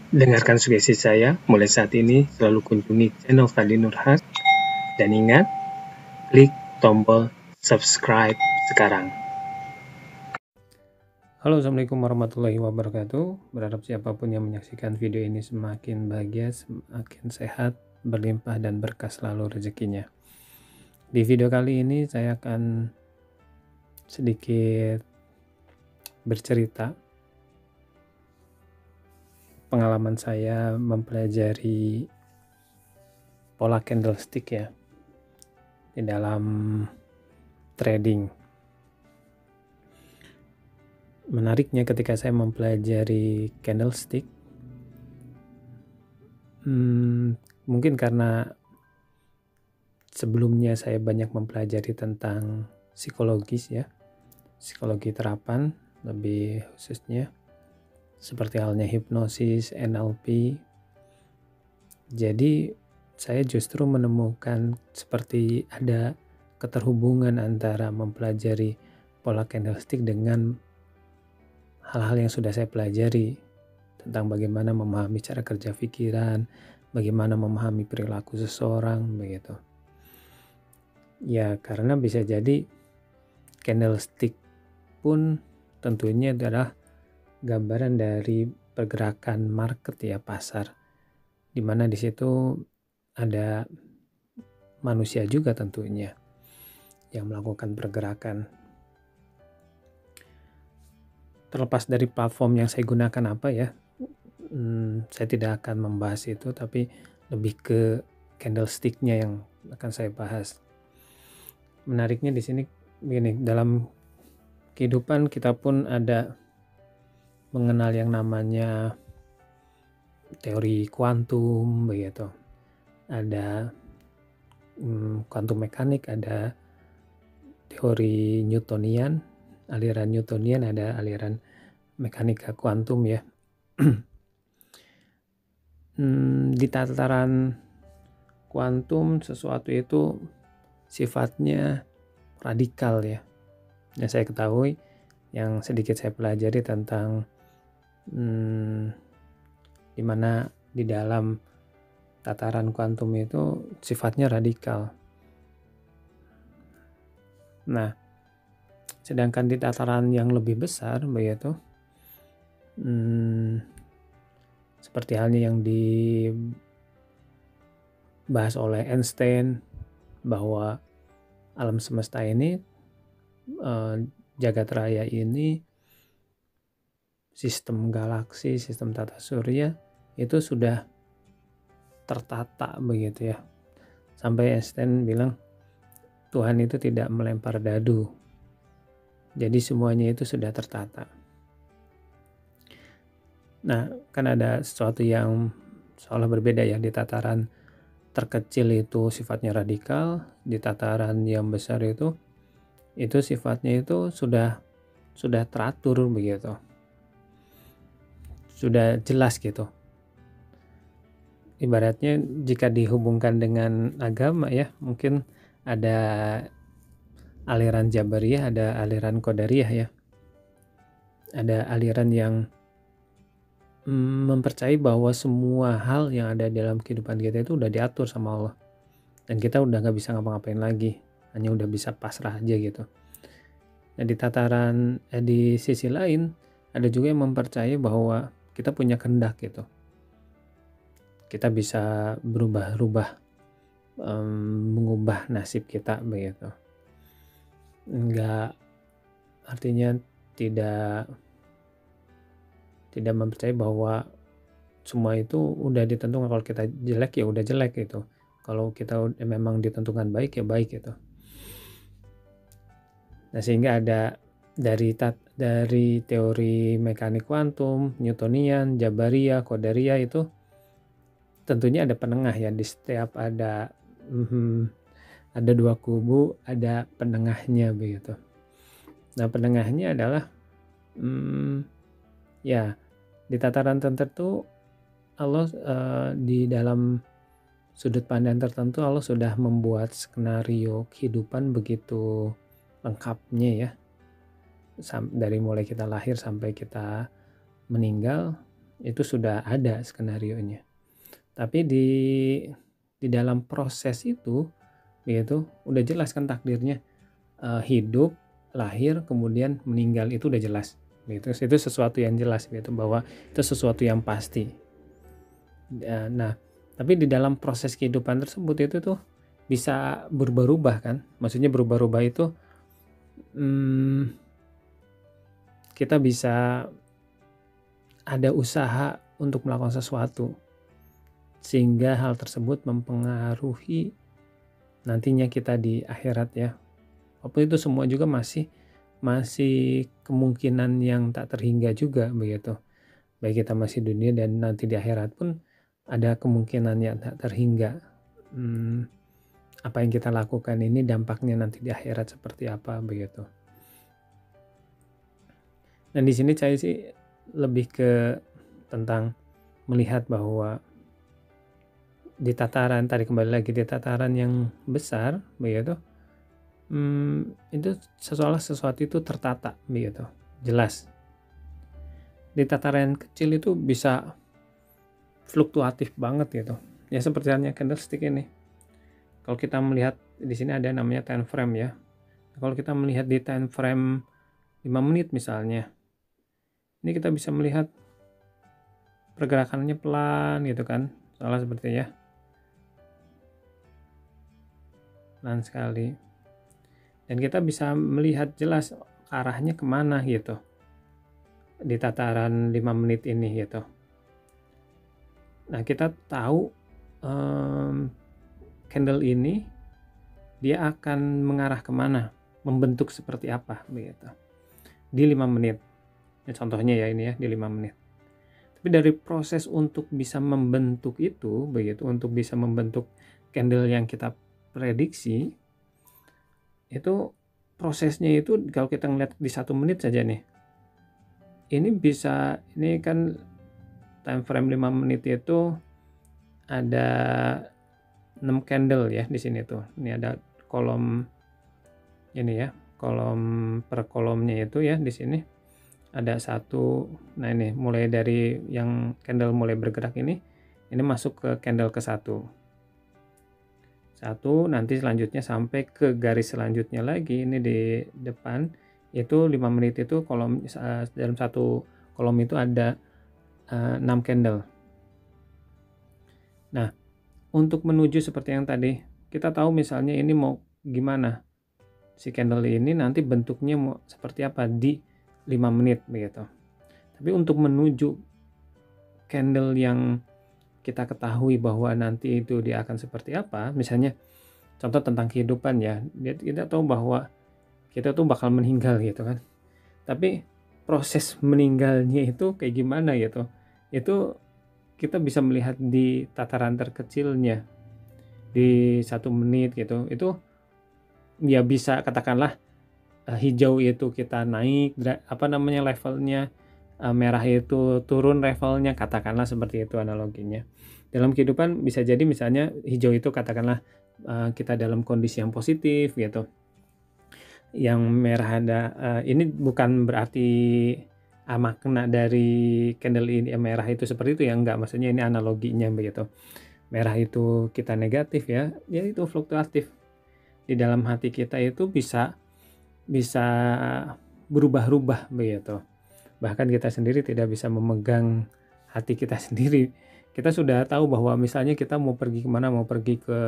Dengarkan sugesti saya mulai saat ini, selalu kunjungi channel Fadli Nurhas, dan ingat, klik tombol subscribe sekarang. Halo, assalamualaikum warahmatullahi wabarakatuh. Berharap siapapun yang menyaksikan video ini semakin bahagia, semakin sehat, berlimpah dan berkah selalu rezekinya. Di video kali ini saya akan sedikit bercerita pengalaman saya mempelajari pola candlestick ya di dalam trading. Menariknya ketika saya mempelajari candlestick, mungkin karena sebelumnya saya banyak mempelajari tentang psikologis ya, psikologi terapan lebih khususnya, seperti halnya hipnosis, NLP. Jadi saya justru menemukan seperti ada keterhubungan antara mempelajari pola candlestick dengan hal-hal yang sudah saya pelajari tentang bagaimana memahami cara kerja pikiran, bagaimana memahami perilaku seseorang begitu. Ya, karena bisa jadi candlestick pun tentunya adalah gambaran dari pergerakan market ya, pasar, di mana di situ ada manusia juga tentunya yang melakukan pergerakan. Terlepas dari platform yang saya gunakan apa ya, saya tidak akan membahas itu, tapi lebih ke candlesticknya yang akan saya bahas. Menariknya di sini begini, dalam kehidupan kita pun ada mengenal yang namanya teori kuantum begitu. Ada kuantum mekanik, ada teori Newtonian, aliran Newtonian, ada aliran mekanika kuantum ya. Di tataran kuantum sesuatu itu sifatnya radikal ya. Yang saya ketahui, yang sedikit saya pelajari tentang dimana di dalam tataran kuantum itu sifatnya radikal. Nah, sedangkan di tataran yang lebih besar begitu, seperti halnya yang dibahas oleh Einstein bahwa alam semesta ini, jagat raya ini, sistem galaksi, sistem tata surya itu sudah tertata begitu ya. Sampai Einstein bilang Tuhan itu tidak melempar dadu. Jadi semuanya itu sudah tertata. Nah, kan ada sesuatu yang seolah berbeda ya. Di tataran terkecil itu sifatnya radikal, di tataran yang besar itu sifatnya itu sudah teratur begitu. Sudah jelas gitu. Ibaratnya jika dihubungkan dengan agama ya, mungkin ada aliran Jabariyah, ada aliran Qadariyah ya. Ada aliran yang mempercayai bahwa semua hal yang ada dalam kehidupan kita itu udah diatur sama Allah. Dan kita udah gak bisa ngapa-ngapain lagi. Hanya udah bisa pasrah aja gitu. Nah di tataran, di sisi lain, ada juga yang mempercayai bahwa kita punya kehendak gitu. Kita bisa berubah-ubah, mengubah nasib kita begitu. Enggak, artinya tidak mempercayai bahwa semua itu udah ditentukan. Kalau kita jelek ya udah jelek gitu. Kalau kita memang ditentukan baik ya baik gitu. Nah sehingga ada dari teori mekanik kuantum, Newtonian, Jabariyah, Qadariyah itu tentunya ada penengah ya. Di setiap ada dua kubu, ada penengahnya begitu. Nah penengahnya adalah ya di tataran tertentu Allah, di dalam sudut pandang tertentu Allah sudah membuat skenario kehidupan begitu lengkapnya ya, dari mulai kita lahir sampai kita meninggal. itu sudah ada skenarionya. Tapi di dalam proses itu gitu udah jelas kan takdirnya, hidup, lahir, kemudian meninggal, itu udah jelas gitu. Itu sesuatu yang jelas gitu, bahwa itu sesuatu yang pasti. Nah, tapi di dalam proses kehidupan tersebut itu tuh bisa berubah-ubah kan. Maksudnya berubah-ubah itu kita bisa ada usaha untuk melakukan sesuatu sehingga hal tersebut mempengaruhi nantinya kita di akhirat ya. Walaupun itu semua juga masih kemungkinan yang tak terhingga juga begitu. Baik kita masih dunia dan nanti di akhirat pun ada kemungkinan yang tak terhingga. Apa yang kita lakukan ini dampaknya nanti di akhirat seperti apa begitu. Dan di sini saya sih lebih ke tentang melihat bahwa di tataran tadi, kembali lagi di tataran yang besar begitu, itu sesuatu itu tertata begitu, jelas. Di tataran kecil itu bisa fluktuatif banget gitu. Ya seperti halnya candlestick ini. Kalau kita melihat di sini ada namanya time frame ya. Kalau kita melihat di time frame 5 menit misalnya, ini kita bisa melihat pergerakannya pelan gitu kan, soalnya seperti ya, pelan sekali. Dan kita bisa melihat jelas arahnya kemana gitu di tataran 5 menit ini gitu. Nah kita tahu candle ini dia akan mengarah kemana, membentuk seperti apa begitu di 5 menit. Ya, contohnya ya ini ya di 5 menit. Tapi dari proses untuk bisa membentuk itu begitu, untuk bisa membentuk candle yang kita prediksi, itu prosesnya itu kalau kita ngeliat di 1 menit saja nih, ini kan time frame 5 menit itu ada 6 candle ya di sini tuh. Ini ada kolom ini ya, kolom per kolomnya itu ya di sini ada satu. Nah ini mulai dari yang candle mulai bergerak ini masuk ke candle ke satu, nanti selanjutnya sampai ke garis selanjutnya lagi ini di depan itu 5 menit itu kolom dalam satu kolom itu ada 6 candle. Nah untuk menuju seperti yang tadi kita tahu misalnya ini mau gimana si candle ini nanti bentuknya mau seperti apa di 5 menit begitu. Tapi untuk menuju candle yang kita ketahui bahwa nanti itu dia akan seperti apa, misalnya contoh tentang kehidupan ya, kita tahu bahwa kita tuh bakal meninggal gitu kan. Tapi proses meninggalnya itu kayak gimana gitu, itu kita bisa melihat di tataran terkecilnya di 1 menit gitu. Itu ya bisa katakanlah hijau itu kita naik levelnya, merah itu turun levelnya, katakanlah seperti itu analoginya. Dalam kehidupan bisa jadi misalnya hijau itu katakanlah kita dalam kondisi yang positif gitu, yang merah ada ini bukan berarti makna dari candle ini merah itu seperti itu ya, enggak, maksudnya ini analoginya begitu. Merah itu kita negatif ya itu fluktuatif. Di dalam hati kita itu bisa berubah-ubah begitu. Bahkan kita sendiri tidak bisa memegang hati kita sendiri. Kita sudah tahu bahwa misalnya kita mau pergi kemana, mau pergi ke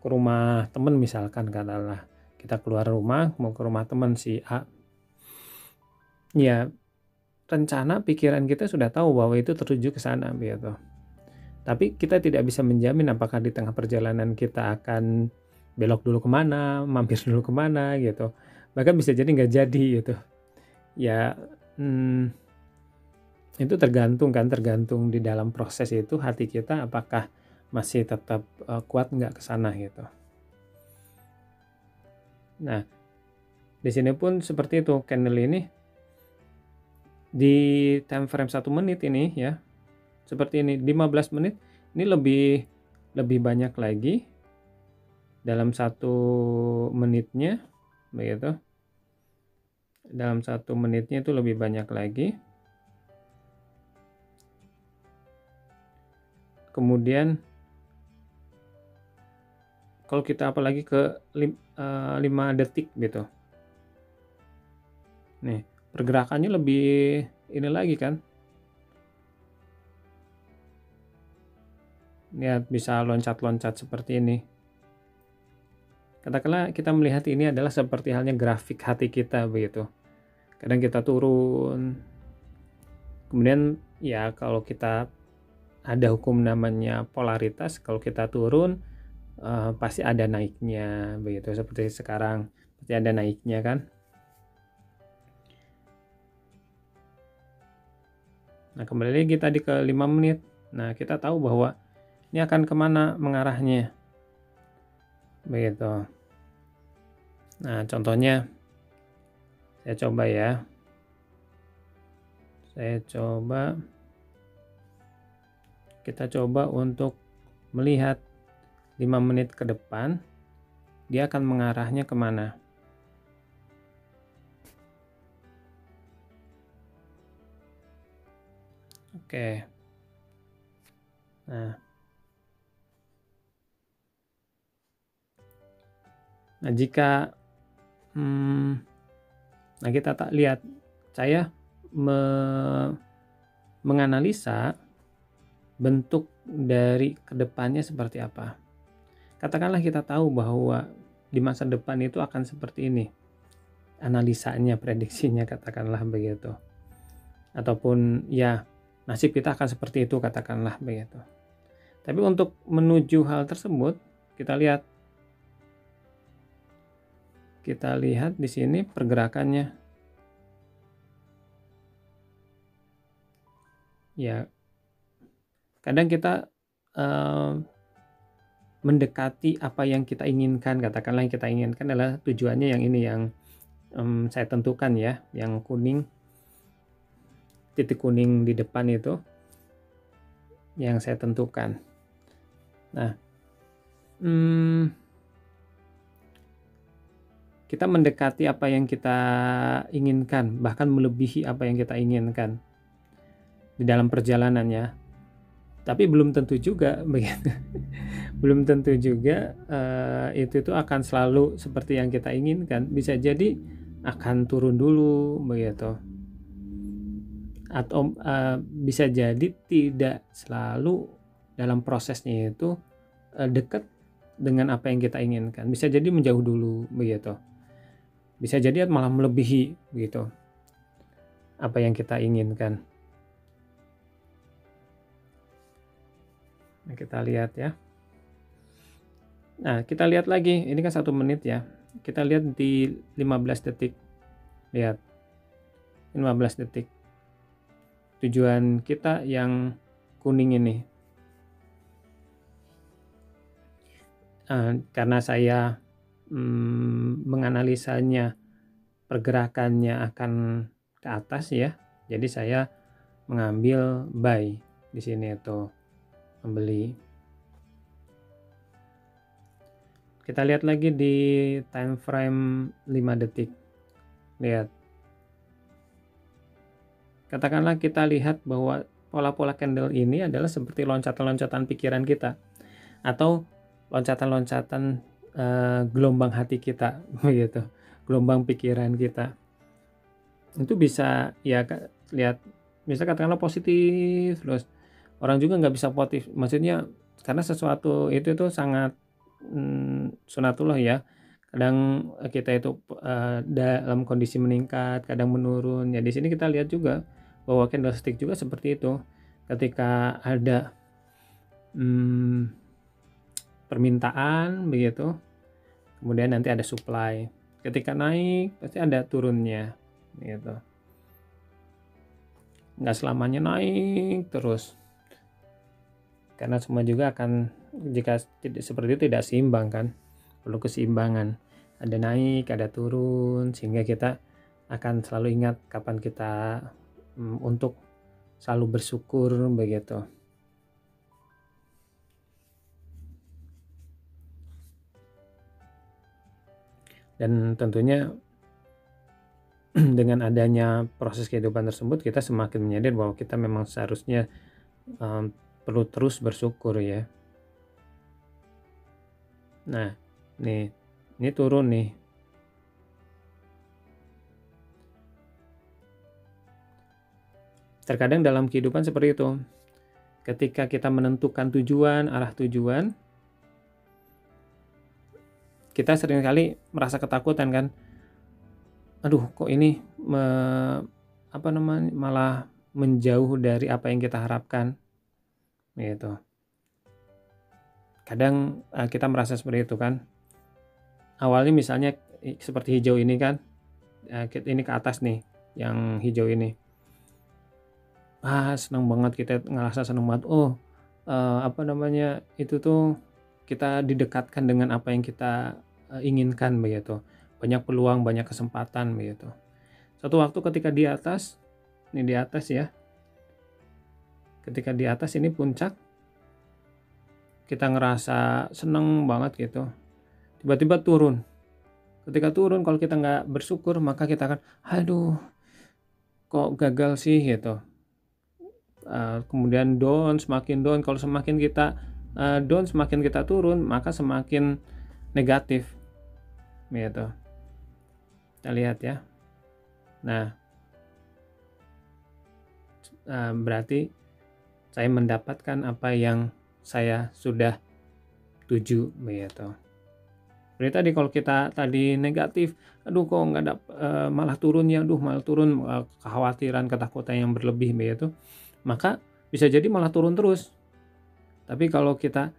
rumah teman misalkan, katakanlah kita keluar rumah mau ke rumah teman si A. Ya rencana pikiran kita sudah tahu bahwa itu tertuju ke sana begitu. Tapi kita tidak bisa menjamin apakah di tengah perjalanan kita akan belok dulu kemana, mampir dulu kemana gitu. Bahkan bisa jadi nggak jadi gitu. Ya itu tergantung di dalam proses itu hati kita apakah masih tetap kuat nggak ke sana gitu. Nah di sini pun seperti itu, candle ini di time frame 1 menit ini ya seperti ini, 15 menit ini lebih banyak lagi dalam 1 menitnya begitu. Dalam 1 menitnya itu lebih banyak lagi. kemudian kalau kita apalagi ke 5 detik gitu. Nih, pergerakannya lebih ini lagi kan. Lihat bisa loncat-loncat seperti ini. Katakanlah kita melihat ini adalah seperti halnya grafik hati kita begitu. Kadang kita turun, kemudian ya kalau kita ada hukum namanya polaritas, kalau kita turun pasti ada naiknya begitu, seperti sekarang pasti ada naiknya kan. Nah kembali lagi tadi ke 5 menit. Nah kita tahu bahwa ini akan kemana mengarahnya begitu. Nah contohnya saya coba ya, kita coba untuk melihat 5 menit ke depan dia akan mengarahnya kemana. Oke. Nah jika kita tak lihat, saya menganalisa bentuk dari kedepannya seperti apa. Katakanlah kita tahu bahwa di masa depan itu akan seperti ini, analisanya, prediksinya, katakanlah begitu. Ataupun ya nasib kita akan seperti itu, katakanlah begitu. Tapi untuk menuju hal tersebut, kita lihat di sini pergerakannya. Ya, kadang kita mendekati apa yang kita inginkan. Katakanlah yang kita inginkan adalah tujuannya yang ini, yang saya tentukan ya, yang kuning, titik kuning di depan itu yang saya tentukan. Nah, kita mendekati apa yang kita inginkan, bahkan melebihi apa yang kita inginkan di dalam perjalanannya. Tapi belum tentu juga begitu. Belum tentu juga itu akan selalu seperti yang kita inginkan. Bisa jadi akan turun dulu begitu. Atau bisa jadi tidak selalu dalam prosesnya itu dekat dengan apa yang kita inginkan. Bisa jadi menjauh dulu begitu. Bisa jadi malah melebihi begitu apa yang kita inginkan. Nah, kita lihat ya. Nah, kita lihat lagi. Ini kan 1 menit ya. Kita lihat di 15 detik. Lihat. 15 detik. Tujuan kita yang kuning ini. Karena saya menganalisanya, pergerakannya akan ke atas ya. Jadi saya mengambil buy di sini itu, membeli. Kita lihat lagi di time frame 5 detik. Lihat. Katakanlah kita lihat bahwa pola-pola candle ini adalah seperti loncatan-loncatan pikiran kita, atau loncatan-loncatan gelombang hati kita begitu, gelombang pikiran kita. Itu bisa ya lihat, bisa katakanlah positif terus. Orang juga nggak bisa positif, maksudnya karena sesuatu itu sangat sunatullah ya. Kadang kita itu dalam kondisi meningkat, kadang menurun. Ya di sini kita lihat juga bahwa candlestick juga seperti itu. Ketika ada permintaan begitu, kemudian nanti ada supply. Ketika naik pasti ada turunnya gitu. Nggak selamanya naik terus, karena semua juga akan, jika seperti itu tidak seimbang kan, perlu keseimbangan, ada naik ada turun, sehingga kita akan selalu ingat kapan kita untuk selalu bersyukur begitu. Dan tentunya dengan adanya proses kehidupan tersebut, kita semakin menyadari bahwa kita memang seharusnya perlu terus bersyukur ya. Nah, ini turun nih. Terkadang dalam kehidupan seperti itu. Ketika kita menentukan tujuan, arah tujuan, kita seringkali merasa ketakutan kan. Aduh, kok ini malah menjauh dari apa yang kita harapkan. Gitu. Kadang kita merasa seperti itu kan. Awalnya misalnya seperti hijau ini kan. Ini ke atas nih, yang hijau ini. Senang banget, kita ngerasa senang banget. Itu tuh kita didekatkan dengan apa yang kita inginkan begitu. Banyak peluang, banyak kesempatan begitu. Suatu waktu ketika di atas, ini di atas ya. Ketika di atas ini puncak, kita ngerasa senang banget gitu. Tiba-tiba turun. Ketika turun, kalau kita nggak bersyukur, maka kita akan, aduh, kok gagal sih gitu. Kemudian down, semakin down. Kalau semakin kita down, semakin kita turun, maka semakin negatif gitu. Kita lihat ya. Nah, berarti saya mendapatkan apa yang saya sudah tuju begitu. Berarti tadi kalau kita tadi negatif, aduh kok nggak malah turun ya, malah turun, kekhawatiran, ketakutan yang berlebih begitu, maka bisa jadi malah turun terus. Tapi kalau kita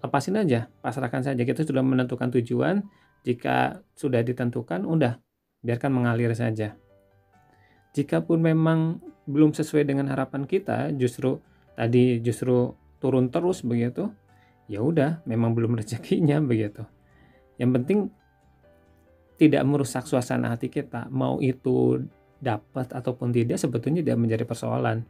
lepasin aja, pasrahkan saja, kita sudah menentukan tujuan, jika sudah ditentukan, udah biarkan mengalir saja. Jikapun memang belum sesuai dengan harapan kita, justru turun terus begitu, ya udah, memang belum rezekinya begitu. Yang penting tidak merusak suasana hati kita. Mau itu dapat ataupun tidak sebetulnya tidak menjadi persoalan.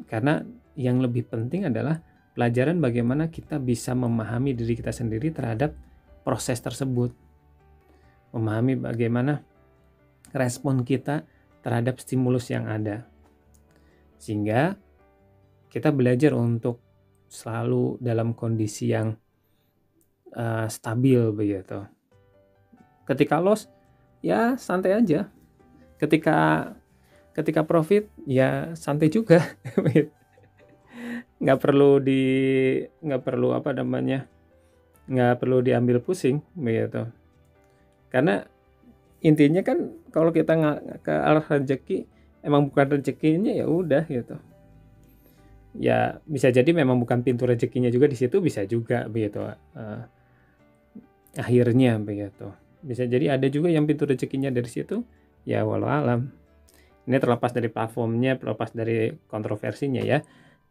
Karena yang lebih penting adalah pelajaran bagaimana kita bisa memahami diri kita sendiri terhadap proses tersebut. Memahami bagaimana respon kita terhadap stimulus yang ada. Sehingga kita belajar untuk selalu dalam kondisi yang stabil begitu. Ketika loss, ya santai aja. Ketika profit, ya santai juga. nggak perlu diambil pusing begitu. Karena intinya kan kalau kita nggak ke arah rezeki, emang bukan rezekinya, ya udah gitu. Ya bisa jadi memang bukan pintu rezekinya juga di situ, bisa juga begitu. Akhirnya begitu. Bisa jadi ada juga yang pintu rezekinya dari situ, ya walau alam. Ini terlepas dari platformnya, terlepas dari kontroversinya ya.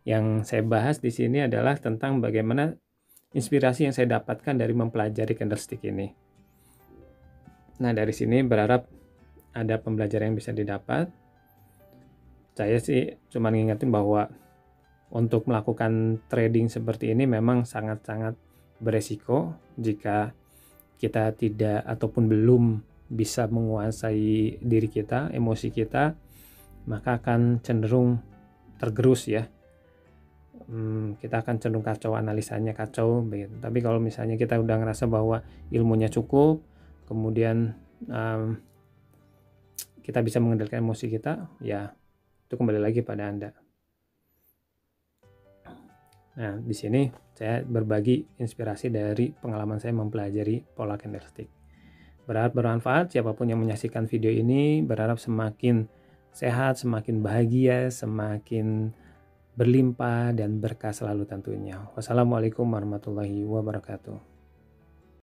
Yang saya bahas di sini adalah tentang bagaimana inspirasi yang saya dapatkan dari mempelajari candlestick ini. Nah, dari sini berharap ada pembelajaran yang bisa didapat. Saya sih cuma ngingetin bahwa untuk melakukan trading seperti ini memang sangat-sangat beresiko. Jika kita tidak ataupun belum bisa menguasai diri kita, emosi kita, maka akan cenderung tergerus ya. Kita akan cenderung kacau, analisanya kacau begitu. Tapi kalau misalnya kita udah ngerasa bahwa ilmunya cukup, kemudian kita bisa mengendalikan emosi kita, ya itu kembali lagi pada Anda. Nah, di sini saya berbagi inspirasi dari pengalaman saya mempelajari pola candlestick. Berharap bermanfaat. Siapapun yang menyaksikan video ini berharap semakin sehat, semakin bahagia, semakin berlimpah dan berkah selalu tentunya. Wassalamualaikum warahmatullahi wabarakatuh.